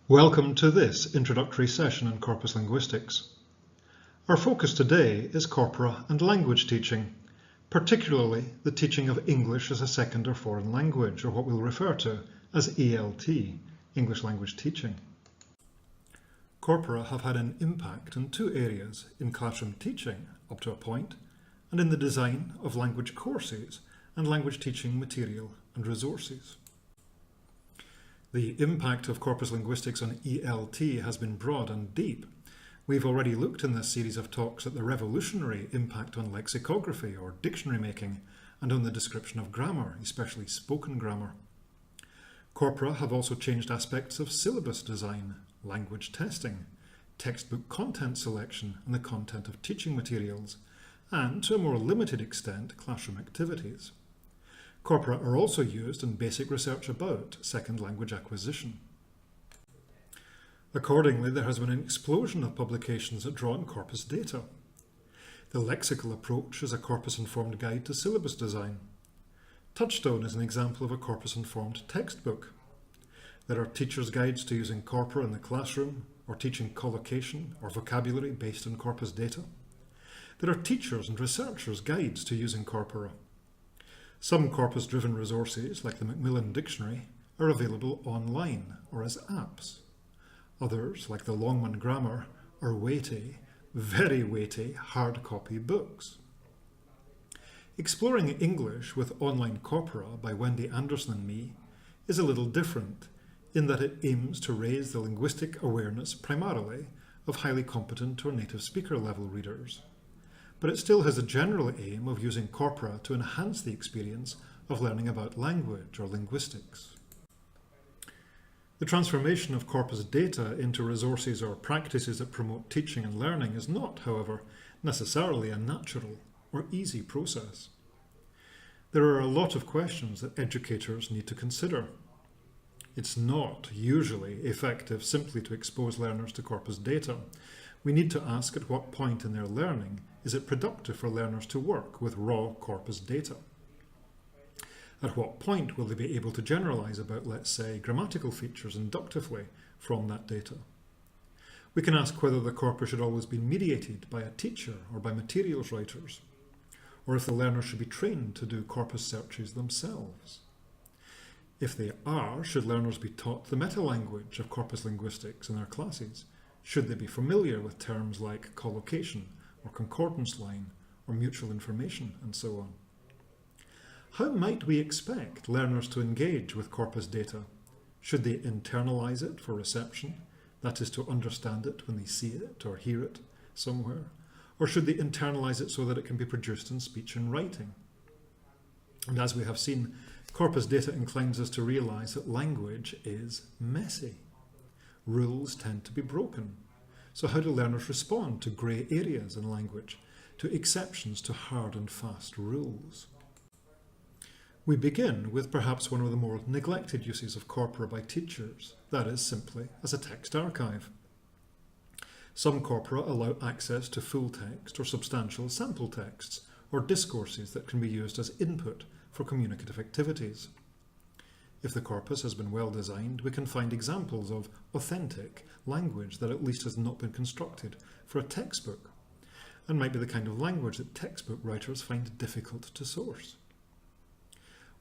Welcome to this introductory session in corpus linguistics. Our focus today is corpora and language teaching, particularly the teaching of English as a second or foreign language, or what we'll refer to as ELT, English language teaching. Corpora have had an impact in two areas: in classroom teaching up to a point, and in the design of language courses and language teaching material and resources. The impact of corpus linguistics on ELT has been broad and deep. We've already looked in this series of talks at the revolutionary impact on lexicography or dictionary making and on the description of grammar, especially spoken grammar. Corpora have also changed aspects of syllabus design, language testing, textbook content selection and the content of teaching materials, and to a more limited extent, classroom activities. Corpora are also used in basic research about second language acquisition. Accordingly, there has been an explosion of publications that draw on corpus data. The lexical approach is a corpus-informed guide to syllabus design. Touchstone is an example of a corpus-informed textbook. There are teachers' guides to using corpora in the classroom, or teaching collocation or vocabulary based on corpus data. There are teachers' and researchers' guides to using corpora. Some corpus-driven resources, like the Macmillan Dictionary, are available online or as apps. Others, like the LONGMAN Grammar, are weighty, very weighty, hard copy books. Exploring English with Online Corpora by Wendy Anderson and me is a little different in that it aims to raise the linguistic awareness primarily of highly competent or native speaker level readers. But it still has a general aim of using corpora to enhance the experience of learning about language or linguistics. The transformation of corpus data into resources or practices that promote teaching and learning is not, however, necessarily a natural or easy process. There are a lot of questions that educators need to consider. It's not usually effective simply to expose learners to corpus data. We need to ask at what point in their learning is it productive for learners to work with raw corpus data? At what point will they be able to generalize about, let's say, grammatical features inductively from that data? We can ask whether the corpus should always be mediated by a teacher or by materials writers, or if the learner should be trained to do corpus searches themselves. If they are, should learners be taught the meta-language of corpus linguistics in their classes? Should they be familiar with terms like collocation, or concordance line, or mutual information, and so on? How might we expect learners to engage with corpus data? Should they internalize it for reception, that is to understand it when they see it or hear it somewhere? Or should they internalize it so that it can be produced in speech and writing? And as we have seen, corpus data inclines us to realize that language is messy. Rules tend to be broken. So how do learners respond to grey areas in language, to exceptions to hard and fast rules? We begin with perhaps one of the more neglected uses of corpora by teachers, that is simply as a text archive. Some corpora allow access to full text or substantial sample texts or discourses that can be used as input for communicative activities. If the corpus has been well designed, we can find examples of authentic language that at least has not been constructed for a textbook, and might be the kind of language that textbook writers find difficult to source.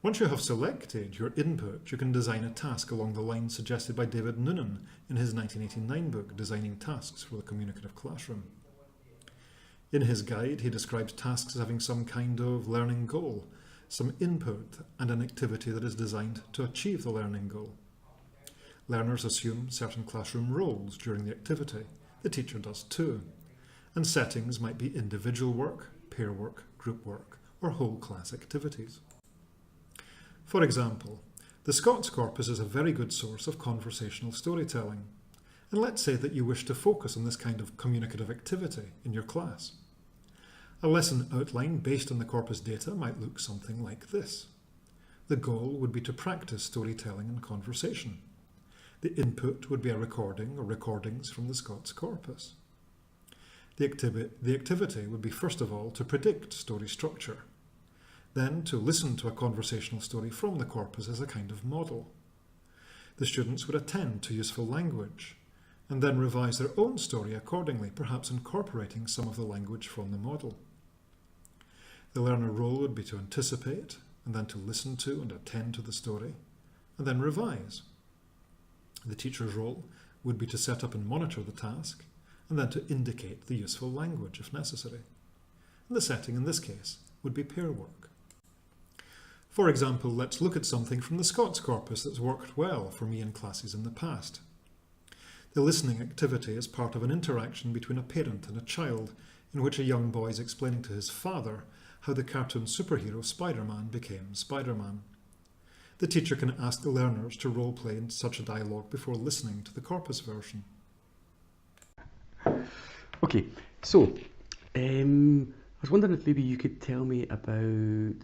Once you have selected your input, you can design a task along the lines suggested by David Noonan in his 1989 book, Designing Tasks for the Communicative Classroom. In his guide, he describes tasks as having some kind of learning goal, some input and an activity that is designed to achieve the learning goal. Learners assume certain classroom roles during the activity. The teacher does too. And settings might be individual work, pair work, group work, or whole class activities. For example, the Scots corpus is a very good source of conversational storytelling. And let's say that you wish to focus on this kind of communicative activity in your class. A lesson outline based on the corpus data might look something like this. The goal would be to practice storytelling and conversation. The input would be a recording or recordings from the Scots corpus. The activity would be first of all to predict story structure, then to listen to a conversational story from the corpus as a kind of model. The students would attend to useful language and then revise their own story accordingly, perhaps incorporating some of the language from the model. The learner role would be to anticipate and then to listen to and attend to the story and then revise. The teacher's role would be to set up and monitor the task and then to indicate the useful language if necessary. And the setting in this case would be pair work. For example, let's look at something from the Scots corpus that's worked well for me in classes in the past. The listening activity is part of an interaction between a parent and a child in which a young boy is explaining to his father how the cartoon superhero Spiderman became Spiderman. The teacher can ask the learners to role-play in such a dialogue before listening to the Corpus version. Okay, so I was wondering if maybe you could tell me about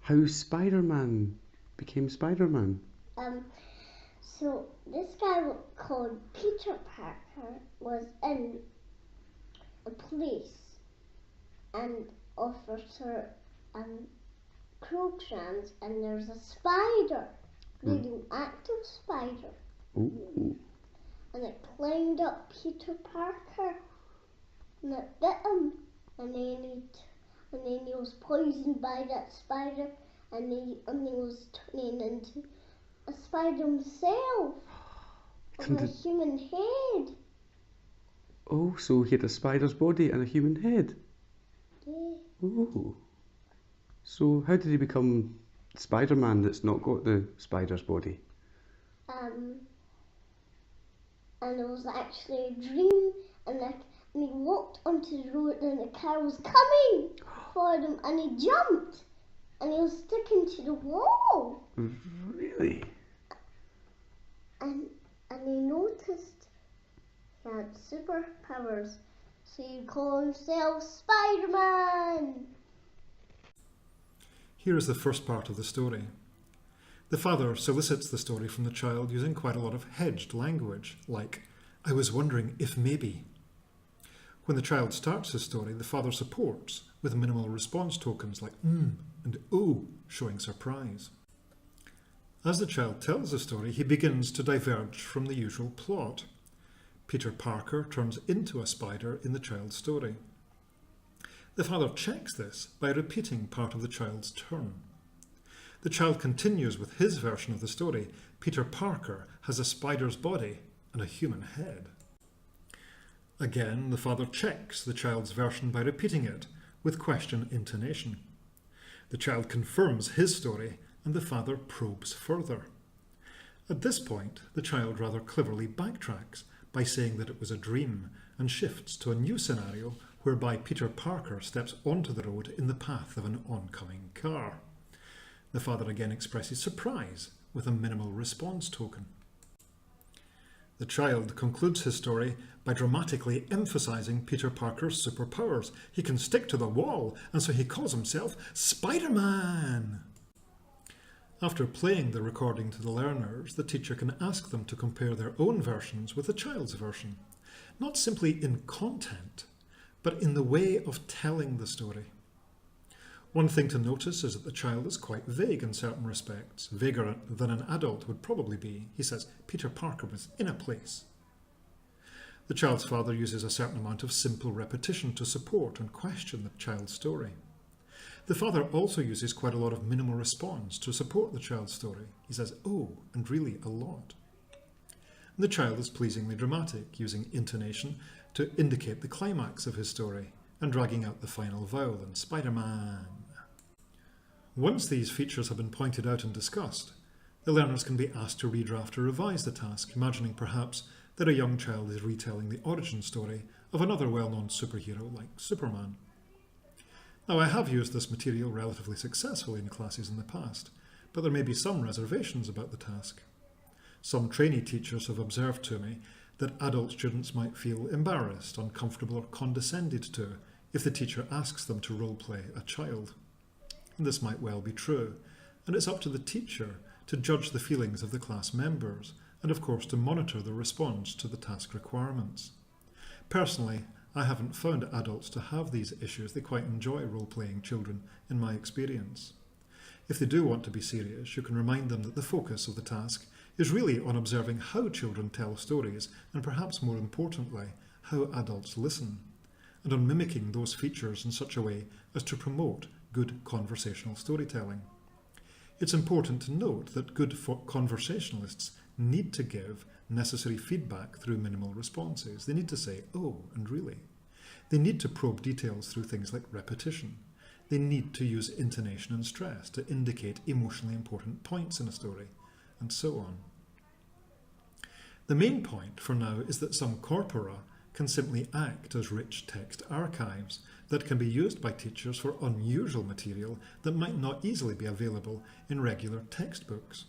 how Spiderman became Spiderman. So this guy called Peter Parker was in a police and officer Crookshanks, and there's a spider, radioactive spider. Ooh. And it climbed up Peter Parker and it bit him, and then he was poisoned by that spider, and he was turning into a spider himself with a human head. Oh, so he had a spider's body and a human head? Yeah. Ooh. So how did he become Spider-Man that's not got the spider's body? And it was actually a dream, and he walked onto the road and a car was coming for him, and he jumped and he was sticking to the wall. Really? And he noticed he had superpowers, so he called himself Spider-Man. Here is the first part of the story. The father solicits the story from the child using quite a lot of hedged language, like, "I was wondering if maybe." When the child starts his story, the father supports with minimal response tokens like and "oh," showing surprise. As the child tells the story, he begins to diverge from the usual plot. Peter Parker turns into a spider in the child's story. The father checks this by repeating part of the child's turn. The child continues with his version of the story. Peter Parker has a spider's body and a human head. Again, the father checks the child's version by repeating it with question intonation. The child confirms his story and the father probes further. At this point, the child rather cleverly backtracks by saying that it was a dream and shifts to a new scenario whereby Peter Parker steps onto the road in the path of an oncoming car. The father again expresses surprise with a minimal response token. The child concludes his story by dramatically emphasizing Peter Parker's superpowers. He can stick to the wall, and so he calls himself Spider-Man. After playing the recording to the learners, the teacher can ask them to compare their own versions with the child's version, not simply in content, but in the way of telling the story. One thing to notice is that the child is quite vague in certain respects, vaguer than an adult would probably be. He says, Peter Parker was in a place. The child's father uses a certain amount of simple repetition to support and question the child's story. The father also uses quite a lot of minimal response to support the child's story. He says, oh, and really a lot. The child is pleasingly dramatic, using intonation to indicate the climax of his story and dragging out the final vowel in Spider-Man. Once these features have been pointed out and discussed, the learners can be asked to redraft or revise the task, imagining perhaps that a young child is retelling the origin story of another well-known superhero like Superman. Now, I have used this material relatively successfully in classes in the past, but there may be some reservations about the task. Some trainee teachers have observed to me that adult students might feel embarrassed, uncomfortable, or condescended to if the teacher asks them to role-play a child. And this might well be true, and it's up to the teacher to judge the feelings of the class members, and of course to monitor the response to the task requirements. Personally, I haven't found adults to have these issues. They quite enjoy role-playing children, in my experience. If they do want to be serious, you can remind them that the focus of the task is really on observing how children tell stories, and perhaps more importantly, how adults listen, and on mimicking those features in such a way as to promote good conversational storytelling. It's important to note that good conversationalists need to give necessary feedback through minimal responses. They need to say, "Oh," and "really." They need to probe details through things like repetition. They need to use intonation and stress to indicate emotionally important points in a story, and so on. The main point for now is that some corpora can simply act as rich text archives that can be used by teachers for unusual material that might not easily be available in regular textbooks.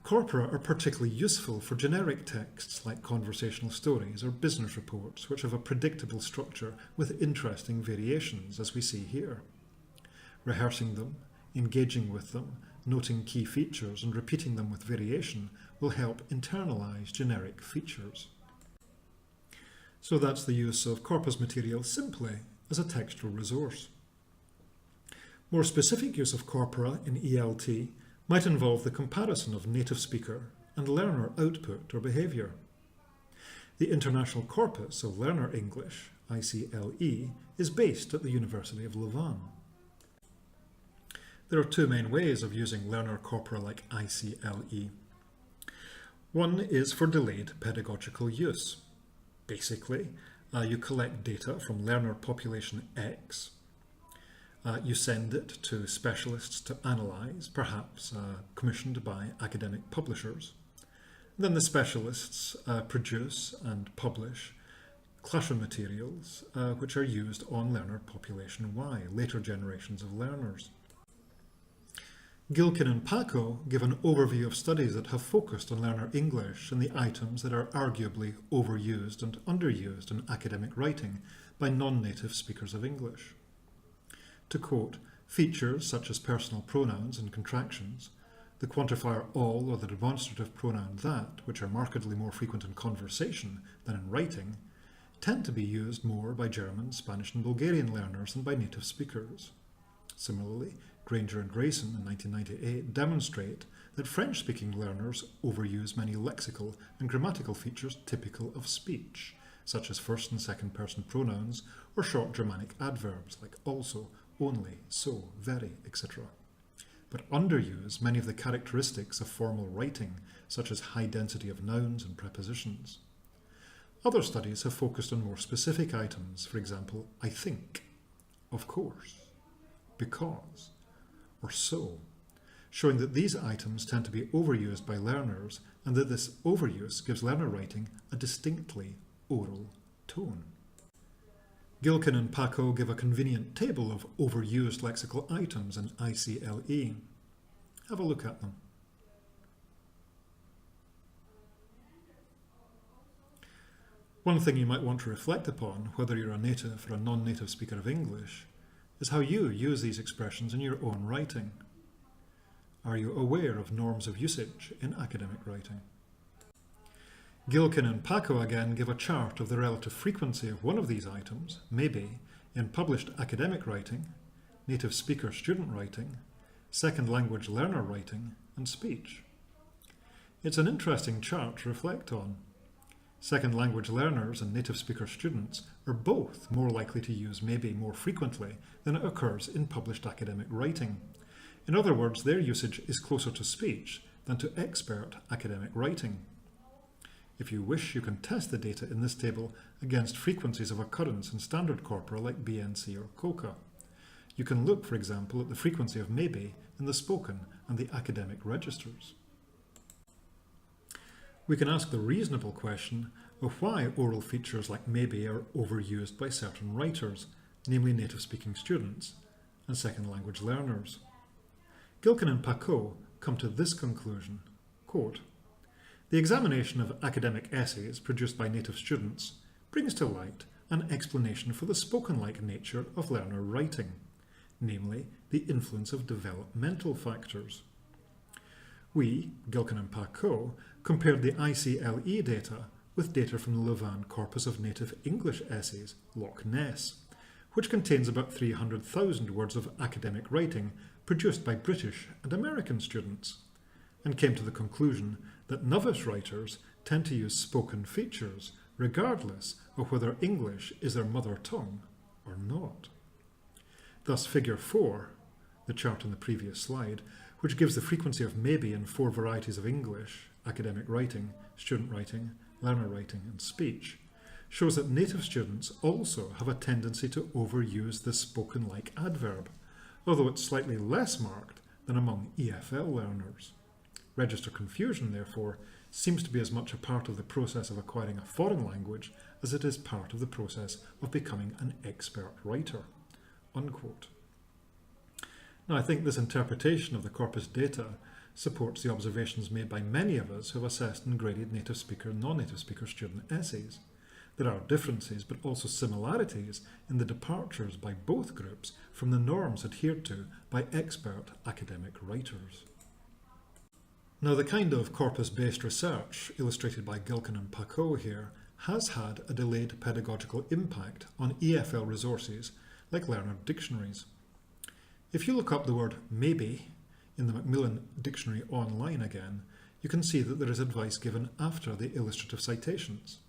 Corpora are particularly useful for generic texts like conversational stories or business reports, which have a predictable structure with interesting variations, as we see here. Rehearsing them, engaging with them, noting key features and repeating them with variation will help internalize generic features. So that's the use of corpus material simply as a textual resource. More specific use of corpora in ELT might involve the comparison of native speaker and learner output or behaviour. The International Corpus of Learner English, ICLE, is based at the University of Louvain. There are two main ways of using learner corpora like ICLE. One is for delayed pedagogical use. Basically, you collect data from learner population X. You send it to specialists to analyse, perhaps commissioned by academic publishers. Then the specialists produce and publish classroom materials which are used on learner population Y, later generations of learners. Gilkin and Paco give an overview of studies that have focused on learner English and the items that are arguably overused and underused in academic writing by non-native speakers of English. To quote, features such as personal pronouns and contractions, the quantifier all or the demonstrative pronoun that, which are markedly more frequent in conversation than in writing, tend to be used more by German, Spanish and Bulgarian learners than by native speakers. Similarly, Granger and Grayson in 1998 demonstrate that French-speaking learners overuse many lexical and grammatical features typical of speech, such as first and second person pronouns or short Germanic adverbs like also, only, so, very, etc. But underuse many of the characteristics of formal writing, such as high density of nouns and prepositions. Other studies have focused on more specific items, for example, I think, of course, because, or so, showing that these items tend to be overused by learners and that this overuse gives learner writing a distinctly oral tone. Gilkin and Paco give a convenient table of overused lexical items in ICLE. Have a look at them. One thing you might want to reflect upon, whether you're a native or a non-native speaker of English, is how you use these expressions in your own writing. Are you aware of norms of usage in academic writing? Gilkin and Paco again give a chart of the relative frequency of one of these items, maybe, in published academic writing, native speaker student writing, second language learner writing, and speech. It's an interesting chart to reflect on. Second language learners and native speaker students are both more likely to use maybe more frequently than it occurs in published academic writing. In other words, their usage is closer to speech than to expert academic writing. If you wish, you can test the data in this table against frequencies of occurrence in standard corpora like BNC or COCA. You can look, for example, at the frequency of maybe in the spoken and the academic registers. We can ask the reasonable question of why oral features like maybe are overused by certain writers, namely native-speaking students and second language learners. Gilkin and Paco come to this conclusion, quote, "The examination of academic essays produced by native students brings to light an explanation for the spoken-like nature of learner writing, namely the influence of developmental factors. We, Gilkin and Paco, compared the ICLE data with data from the Louvain Corpus of Native English Essays, Loch Ness, which contains about 300,000 words of academic writing produced by British and American students. and came to the conclusion that novice writers tend to use spoken features regardless of whether English is their mother tongue or not. Thus figure 4, the chart on the previous slide, which gives the frequency of maybe in 4 varieties of English, academic writing, student writing, learner writing and speech, shows that native students also have a tendency to overuse the spoken-like adverb, although it's slightly less marked than among EFL learners. Register confusion, therefore, seems to be as much a part of the process of acquiring a foreign language as it is part of the process of becoming an expert writer." Unquote. Now, I think this interpretation of the corpus data supports the observations made by many of us who have assessed and graded native speaker and non-native speaker student essays. There are differences, but also similarities in the departures by both groups from the norms adhered to by expert academic writers. Now, the kind of corpus-based research illustrated by Gilkin and Paco here has had a delayed pedagogical impact on EFL resources like learner dictionaries. If you look up the word maybe in the Macmillan Dictionary online again, you can see that there is advice given after the illustrative citations.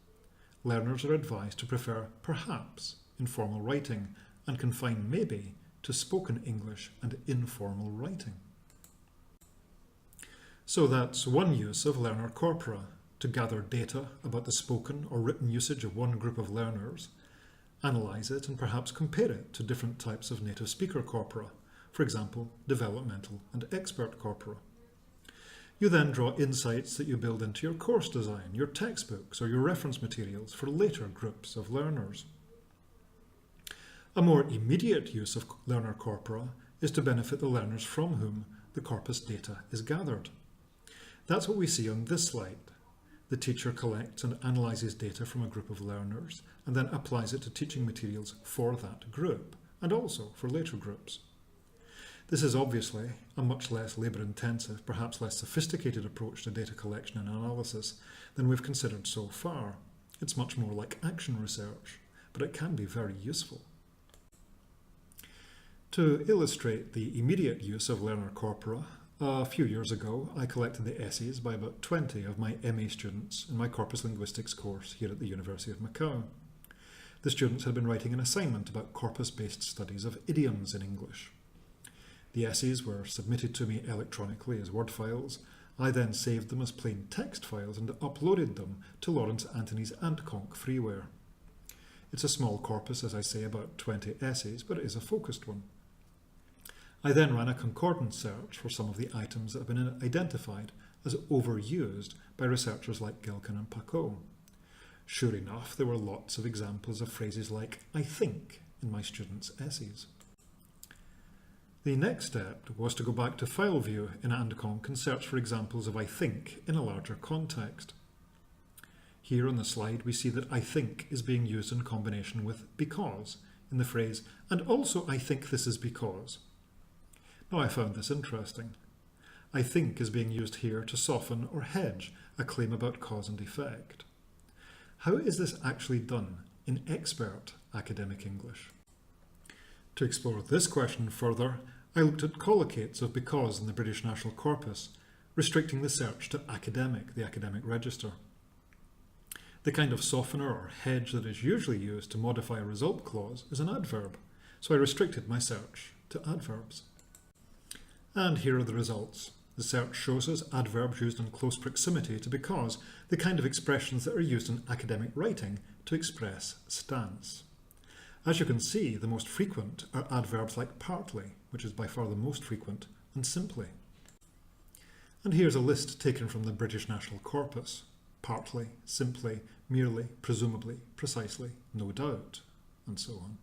Learners are advised to prefer perhaps in formal writing and confine maybe to spoken English and informal writing. So that's one use of learner corpora, to gather data about the spoken or written usage of one group of learners, analyse it and perhaps compare it to different types of native speaker corpora, for example, developmental and expert corpora. You then draw insights that you build into your course design, your textbooks or your reference materials for later groups of learners. A more immediate use of learner corpora is to benefit the learners from whom the corpus data is gathered. That's what we see on this slide. The teacher collects and analyses data from a group of learners and then applies it to teaching materials for that group and also for later groups. This is obviously a much less labour-intensive, perhaps less sophisticated approach to data collection and analysis than we've considered so far. It's much more like action research, but it can be very useful. To illustrate the immediate use of learner corpora, a few years ago I collected the essays by about 20 of my MA students in my Corpus Linguistics course here at the University of Macau. The students had been writing an assignment about corpus-based studies of idioms in English. The essays were submitted to me electronically as Word files. I then saved them as plain text files and uploaded them to Lawrence Anthony's AntConc freeware. It's a small corpus, as I say, about 20 essays, but it is a focused one. I then ran a concordance search for some of the items that have been identified as overused by researchers like Gilkin and Paco. Sure enough, there were lots of examples of phrases like "I think" in my students' essays. The next step was to go back to file view in AntConc and search for examples of "I think" in a larger context. Here on the slide we see that "I think" is being used in combination with "because" in the phrase "and also I think this is because." Now, I found this interesting. "I think" is being used here to soften or hedge a claim about cause and effect. How is this actually done in expert academic English? To explore this question further, I looked at collocates of "because" in the British National Corpus, restricting the search to academic, the academic register. The kind of softener or hedge that is usually used to modify a result clause is an adverb, so I restricted my search to adverbs. And here are the results. The search shows us adverbs used in close proximity to "because," the kind of expressions that are used in academic writing to express stance. As you can see, the most frequent are adverbs like "partly," which is by far the most frequent, and "simply." And here's a list taken from the British National Corpus: partly, simply, merely, presumably, precisely, no doubt, and so on.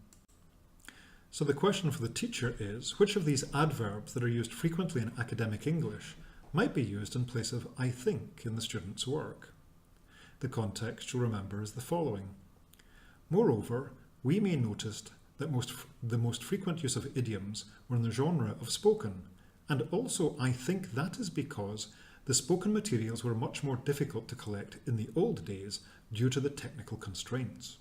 So the question for the teacher is, which of these adverbs that are used frequently in academic English might be used in place of "I think" in the student's work? The context, you'll remember, is the following. Moreover, we may notice that the most frequent use of idioms were in the genre of spoken, and also I think that is because the spoken materials were much more difficult to collect in the old days due to the technical constraints.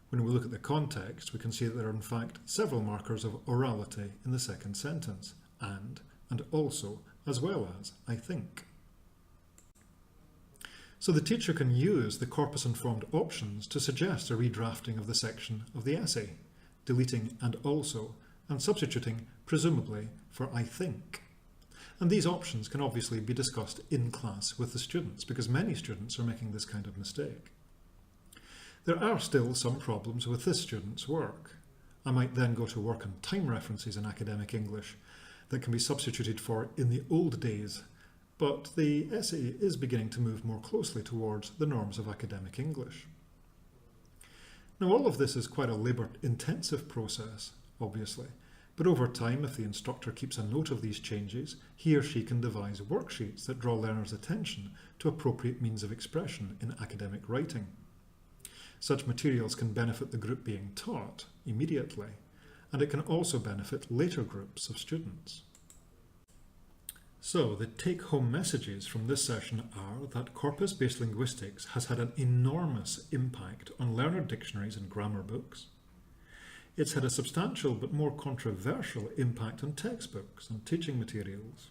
When we look at the context, we can see that there are in fact several markers of orality in the second sentence, and also as well as I think. So the teacher can use the corpus-informed options to suggest a redrafting of the section of the essay, deleting and also, and substituting presumably for I think. And these options can obviously be discussed in class with the students, because many students are making this kind of mistake. There are still some problems with this student's work. I might then go to work on time references in academic English that can be substituted for in the old days, but the essay is beginning to move more closely towards the norms of academic English. Now, all of this is quite a labour-intensive process, obviously, but over time, if the instructor keeps a note of these changes, he or she can devise worksheets that draw learners' attention to appropriate means of expression in academic writing. Such materials can benefit the group being taught immediately, and it can also benefit later groups of students. So, the take-home messages from this session are that corpus-based linguistics has had an enormous impact on learner dictionaries and grammar books. It's had a substantial but more controversial impact on textbooks and teaching materials.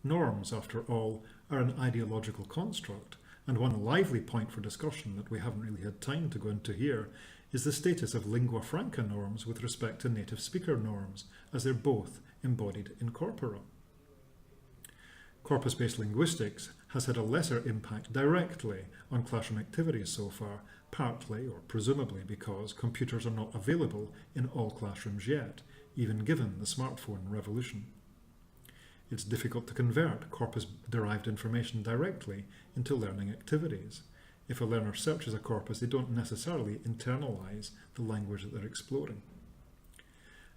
Norms, after all, are an ideological construct, and one lively point for discussion that we haven't really had time to go into here is the status of lingua franca norms with respect to native speaker norms, as they're both embodied in corpora. Corpus-based linguistics has had a lesser impact directly on classroom activities so far, partly or presumably because computers are not available in all classrooms yet, even given the smartphone revolution. It's difficult to convert corpus-derived information directly into learning activities. If a learner searches a corpus, they don't necessarily internalise the language that they're exploring.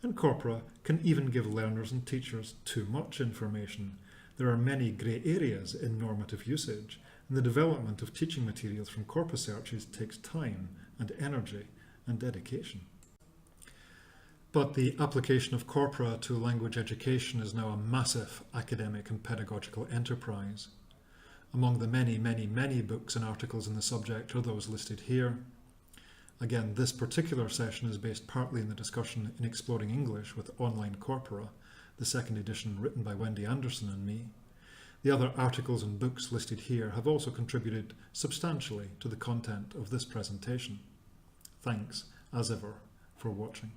And corpora can even give learners and teachers too much information. There are many grey areas in normative usage, and the development of teaching materials from corpus searches takes time and energy and dedication. But the application of corpora to language education is now a massive academic and pedagogical enterprise. Among the many books and articles in the subject are those listed here. Again, this particular session is based partly in the discussion in Exploring English with Online Corpora, the second edition written by Wendy Anderson and me. The other articles and books listed here have also contributed substantially to the content of this presentation. Thanks, as ever, for watching.